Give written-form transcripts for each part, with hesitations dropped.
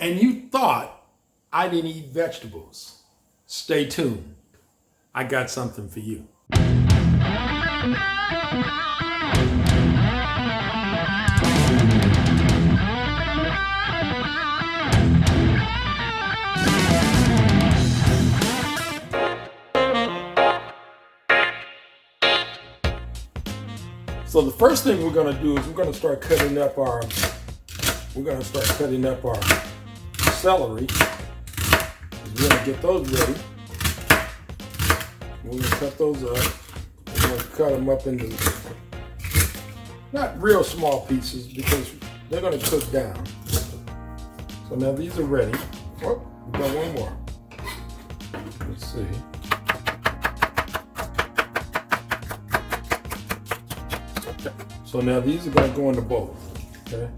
and you thought I didn't eat vegetables, stay tuned. I got something for you. So the first thing we're going to do is we're going to start cutting up our celery. We're going to get those ready. We're going to cut those up. We're going to cut them up into not real small pieces because they're going to cook down. So now these are ready. Oh, we got one more. Let's see. So now these are going to go in the bowl. Okay.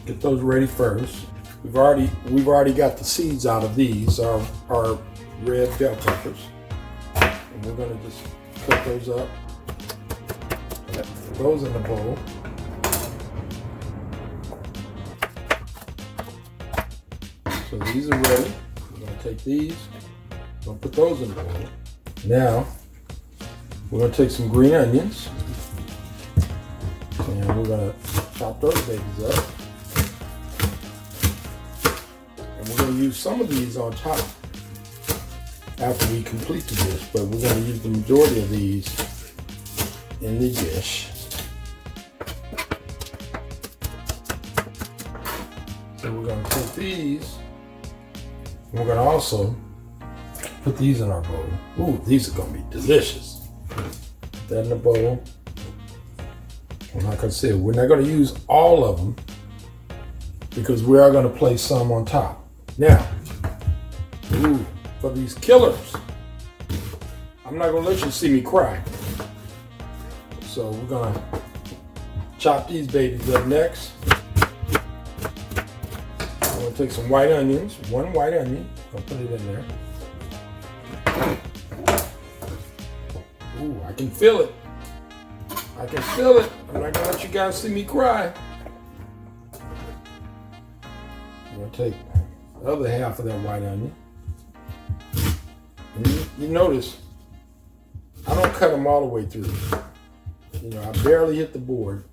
Get those ready first. We've already got the seeds out of these, our red bell peppers. And we're going to just cut those up. Put those in the bowl. So these are ready. We're going to take these. We're going to put those in the bowl. Now, we're going to take some green onions. And we're going to chop those babies up. And we're going to use some of these on top after we complete the dish, but we're going to use the majority of these in the dish. So we're going to take these, and we're going to also put these in our bowl. Ooh, these are going to be delicious. Put that in the bowl. And like I said, we're not going to use all of them because we are going to place some on top. Now, for these killers, I'm not going to let you see me cry. So we're going to chop these babies up next. I'm going to take some white onions, one white onion. I'll put it in there. Ooh, I can feel it. I can feel it. I'm not gonna let you guys see me cry. I'm gonna take the other half of that white onion. And you notice, I don't cut them all the way through. You know, I barely hit the board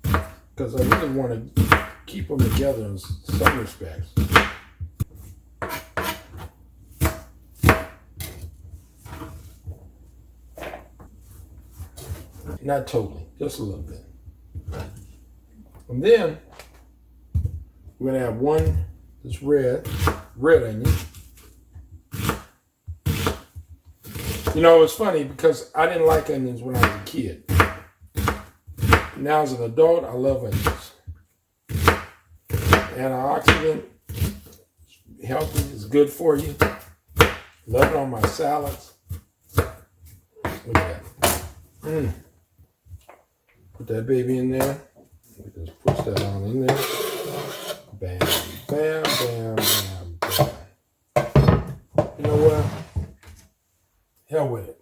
because I really want to keep them together in some respects. Not totally, just a little bit. And then we're gonna have one that's red onion. You know, it's funny because I didn't like onions when I was a kid. Now as an adult, I love onions. Antioxidant, healthy, is good for you. Love it on my salads. Look at that. Put that baby in there. We just push that on in there. Bam, bam, bam, bam, bam. You know what? Hell with it.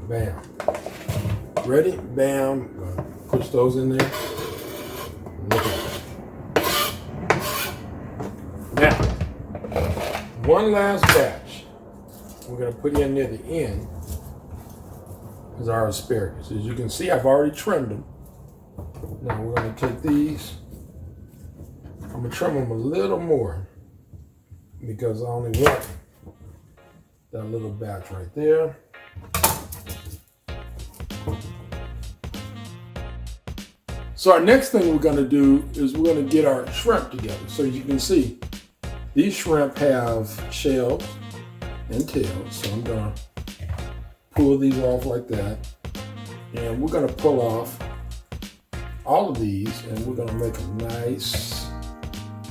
Bam. Ready? Bam. Push those in there. Look at that. Now, one last batch we're going to put in near the end is our asparagus. As you can see, I've already trimmed them. Now we're going to take these. I'm going to trim them a little more because I only want that little batch right there. So our next thing we're going to do is we're going to get our shrimp together. So you can see these shrimp have shells and tails. So I'm going to pull these off like that, and we're going to pull off all of these, and we're going to make them nice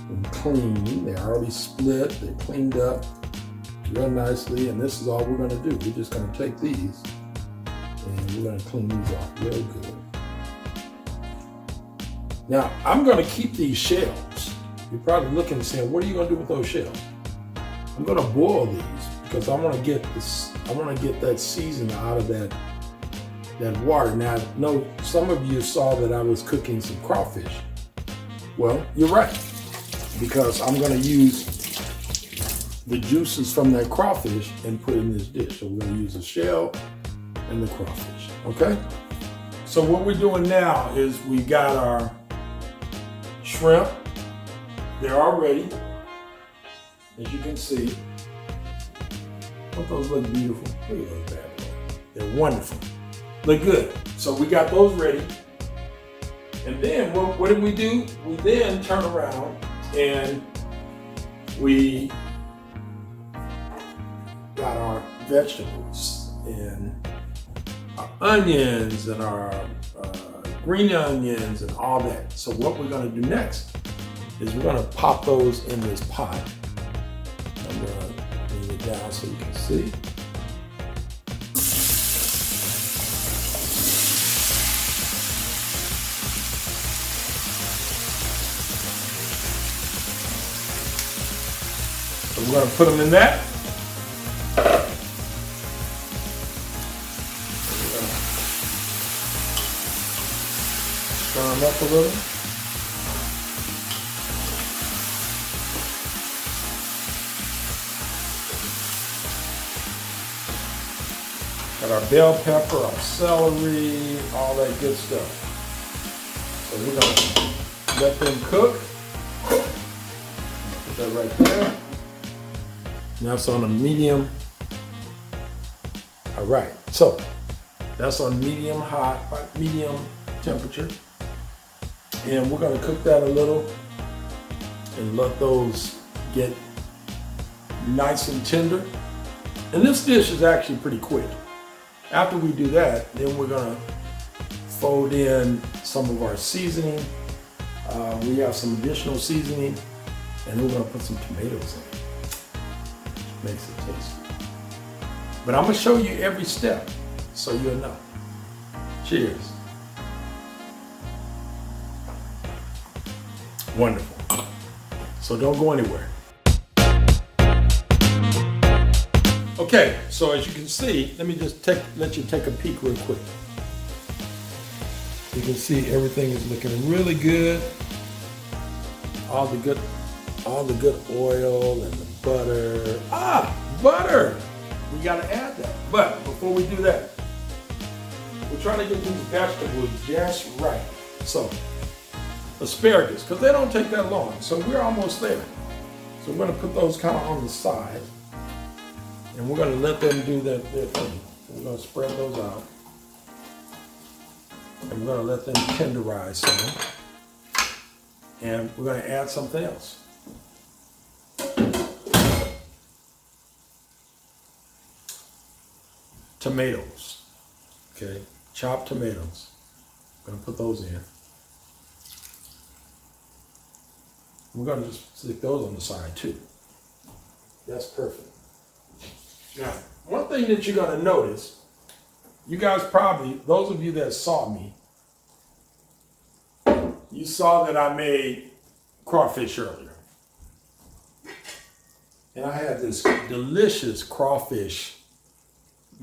and clean. They're already split, they're cleaned up real nicely, and this is all we're going to do. We're just going to take these and we're going to clean these off real good. Now, I'm going to keep these shells. You're probably looking and saying, what are you going to do with those shells? I'm going to boil these because I want to get this. I want to get that seasoning out of that water. Now, no, some of you saw that I was cooking some crawfish. Well, you're right, because I'm going to use the juices from that crawfish and put it in this dish. So we're going to use the shell and the crawfish, okay? So what we're doing now is we got our shrimp. They're all ready, as you can see. Don't those look beautiful? Look at those bad boys. They're wonderful. Look good. So we got those ready. And then what did we do? We then turn around and we got our vegetables and our onions and our green onions and all that. So what we're going to do next is we're going to pop those in this pot. I'm going to bring it down so you can see. So we're going to put them in that. Stir them up a little. Got our bell pepper, our celery, all that good stuff. So we're going to let them cook. Put that right there. Now it's on a medium. All right, so that's on medium hot, medium temperature. And we're gonna cook that a little and let those get nice and tender. And this dish is actually pretty quick. After we do that, then we're gonna fold in some of our seasoning. We have some additional seasoning, and we're gonna put some tomatoes in. Makes it tasty. But I'm gonna show you every step so you'll know. Cheers. Wonderful. So don't go anywhere. Okay, so as you can see, let me just let you take a peek real quick. You can see everything is looking really good. All the good oil and the butter. Butter! We gotta add that. But before we do that, we're trying to get these vegetables just right. So, asparagus, because they don't take that long. So we're almost there. So we're gonna put those kind of on the side. And we're gonna let them do their thing. We're gonna spread those out. And we're gonna let them tenderize some. And we're gonna add something else. Tomatoes, okay, chopped tomatoes. I'm gonna put those in. We're gonna just stick those on the side too. That's perfect. Now, one thing that you're gonna notice, you guys probably, those of you that saw me, you saw that I made crawfish earlier. And I had this delicious crawfish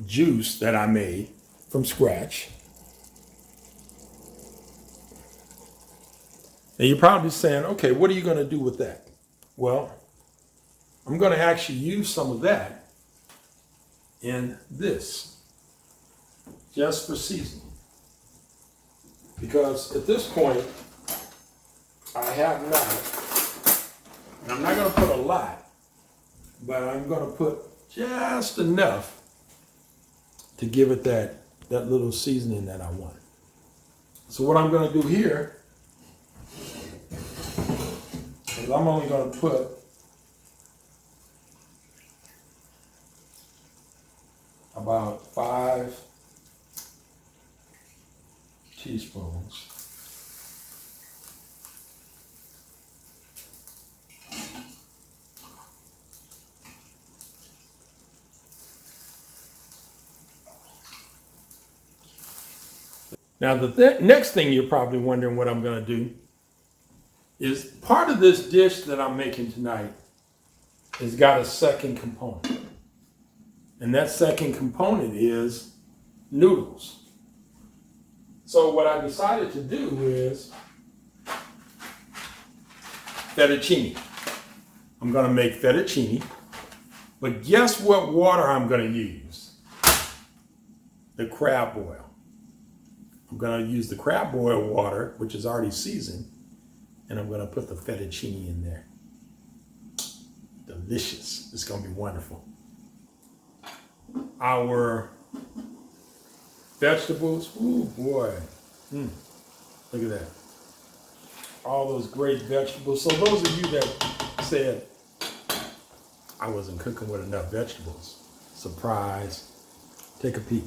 juice that I made from scratch. And you're probably saying, okay, what are you going to do with that? Well, I'm going to actually use some of that in this, just for seasoning. Because at this point, I have not, and I'm not going to put a lot, but I'm going to put just enough to give it that little seasoning that I want. So what I'm going to do here is I'm only going to put about 5 teaspoons. Now, the next thing you're probably wondering what I'm going to do is part of this dish that I'm making tonight has got a second component. And that second component is noodles. So what I decided to do is fettuccine. I'm gonna make fettuccine, but guess what water I'm gonna use? The crab boil. I'm gonna use the crab boil water, which is already seasoned, and I'm gonna put the fettuccine in there. Delicious. It's gonna be wonderful. Our vegetables, ooh boy. Look at that. All those great vegetables. So those of you that said I wasn't cooking with enough vegetables, surprise, take a peek.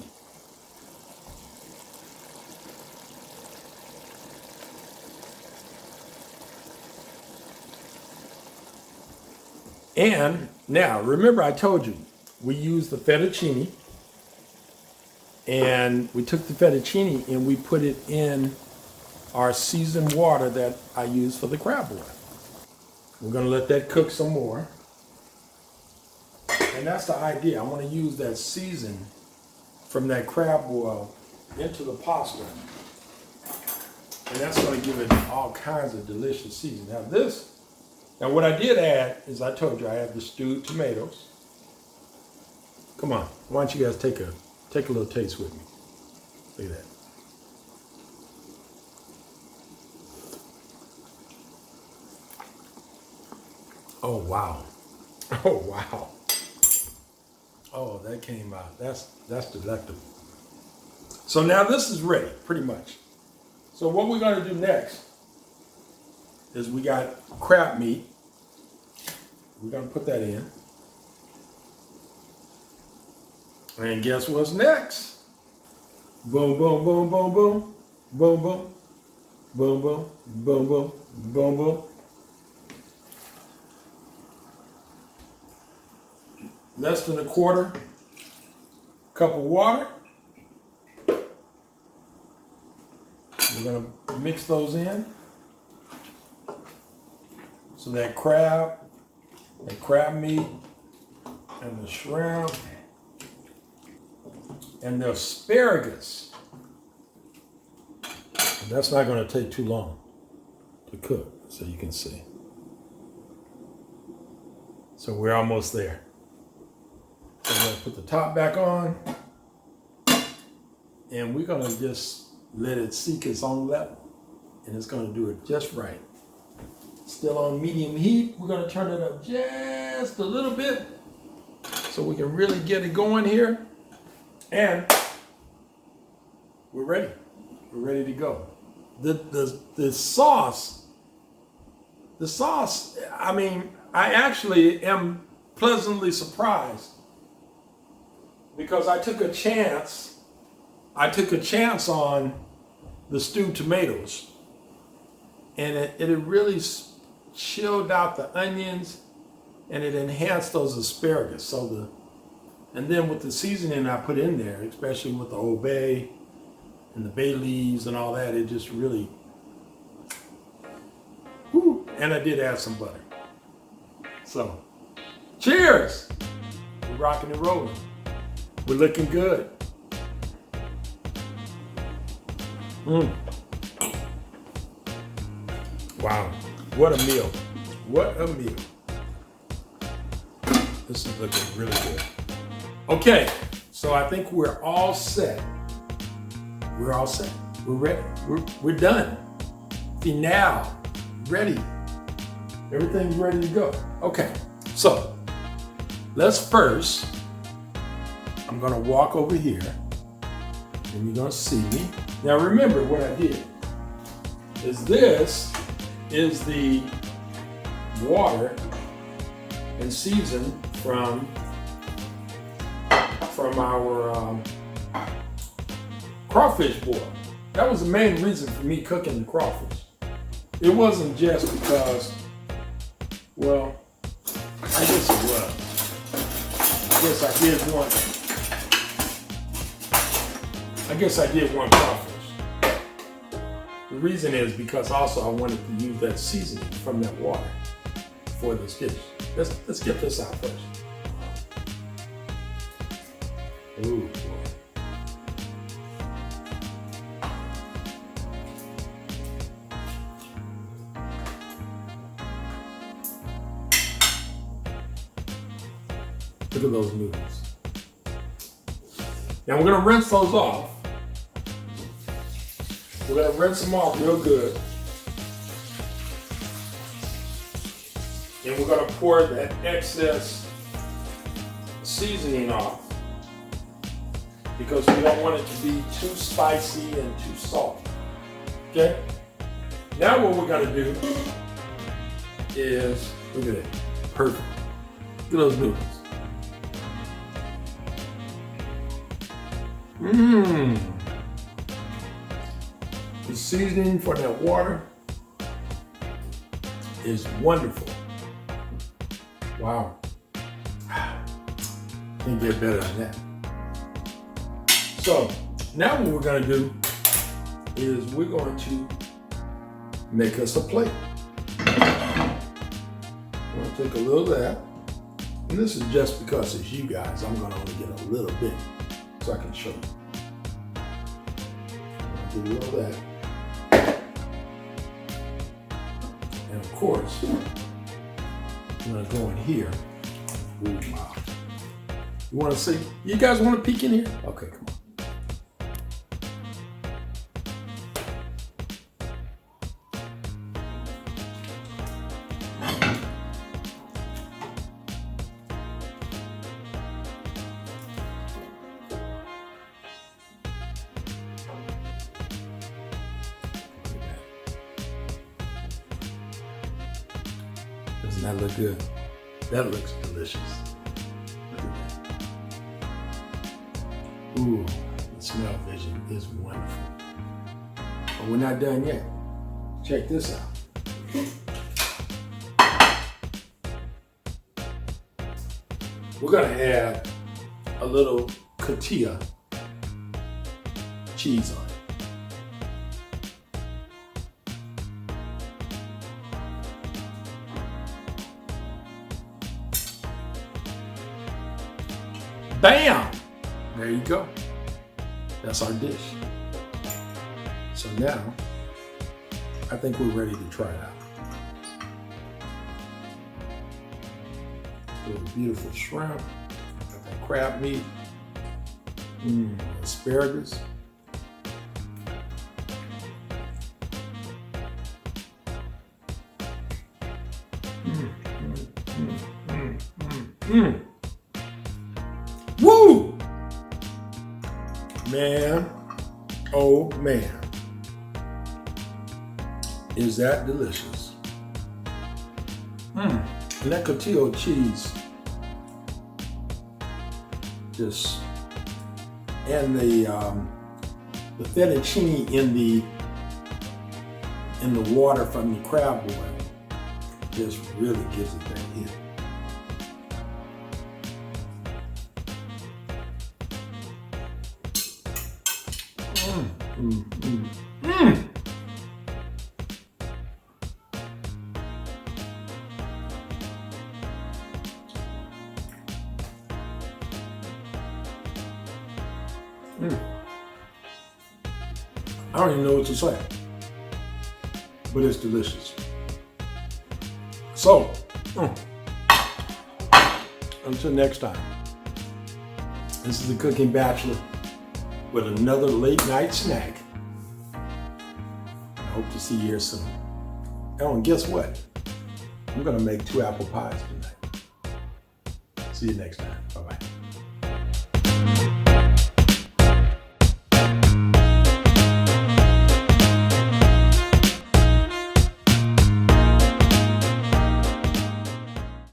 And now, remember I told you, we used the fettuccine, and we took the fettuccine and we put it in our seasoned water that I use for the crab boil. We're gonna let that cook some more. And that's the idea. I wanna use that season from that crab boil into the pasta. And that's gonna give it all kinds of delicious seasoning. Now what I did add is, I told you I have the stewed tomatoes. Come on, why don't you guys take a little taste with me. Look at that. Oh wow. Oh wow. Oh, that came out. That's delectable. So now this is ready, pretty much. So what we're gonna do next is we got crab meat. We're gonna put that in. And guess what's next? Boom, boom, boom, boom, boom. Boom, boom. Boom, boom, boom, boom, boom, boom. Less than a quarter cup of water. We're gonna mix those in. So that crab meat, and the shrimp, and the asparagus. And that's not going to take too long to cook, so you can see. So we're almost there. So I'm going to put the top back on, and we're going to just let it seek its own level, and it's going to do it just right. Still on medium heat. We're going to turn it up just a little bit so we can really get it going here. And we're ready. We're ready to go. The sauce, I mean, I actually am pleasantly surprised, because I took a chance on the stewed tomatoes, and it really chilled out the onions, and it enhanced those asparagus. And then with the seasoning I put in there, especially with the Old Bay and the bay leaves and all that, it just really, whoo. And I did add some butter. So, cheers! We're rocking and rolling. We're looking good. Wow, what a meal. What a meal. This is looking really good. Okay, so I think we're all set. We're all set. We're ready. We're done. Finale. Ready. Everything's ready to go. Okay, so let's first, I'm gonna walk over here, and you're gonna see me. Now remember what I did is, this is the water and season from our crawfish boil. That was the main reason for me cooking the crawfish. It wasn't just because, well, I guess it was. I guess I did want crawfish. The reason is because also I wanted to use that seasoning from that water for this dish. Let's get this out first. Ooh, boy. Look at those noodles. Now we're gonna rinse those off. We're gonna rinse them off real good. And we're gonna pour that excess seasoning off because we don't want it to be too spicy and too salty. Okay? Now what we're gonna do is, look at it, perfect. Look at those noodles. The seasoning for that water is wonderful. Wow. Can't get better than that. So now what we're gonna do is we're going to make us a plate. We're gonna take a little of that. And this is just because it's you guys. I'm gonna only get a little bit so I can show you. Do a little of that. And of course, I'm gonna go in here. Ooh, wow. You wanna see? You guys wanna peek in here? Okay, come on. Doesn't that look good? That looks delicious. Look at that. Ooh, the smell vision is wonderful. But we're not done yet. Check this out. We're gonna add a little cotija cheese on it. Bam! There you go. That's our dish. So now, I think we're ready to try it out. A little beautiful shrimp, got that crab meat, asparagus. Woo! Man, oh man, is that delicious. And that cotija cheese just, and the fettuccine in the water from the crab boil just really gives it that hit. I don't even know what to say, but it's delicious. So, until next time, this is the Cooking Bachelor with another late night snack. I hope to see you here soon. Oh, and guess what? I'm gonna make 2 apple pies tonight. See you next time. Bye-bye.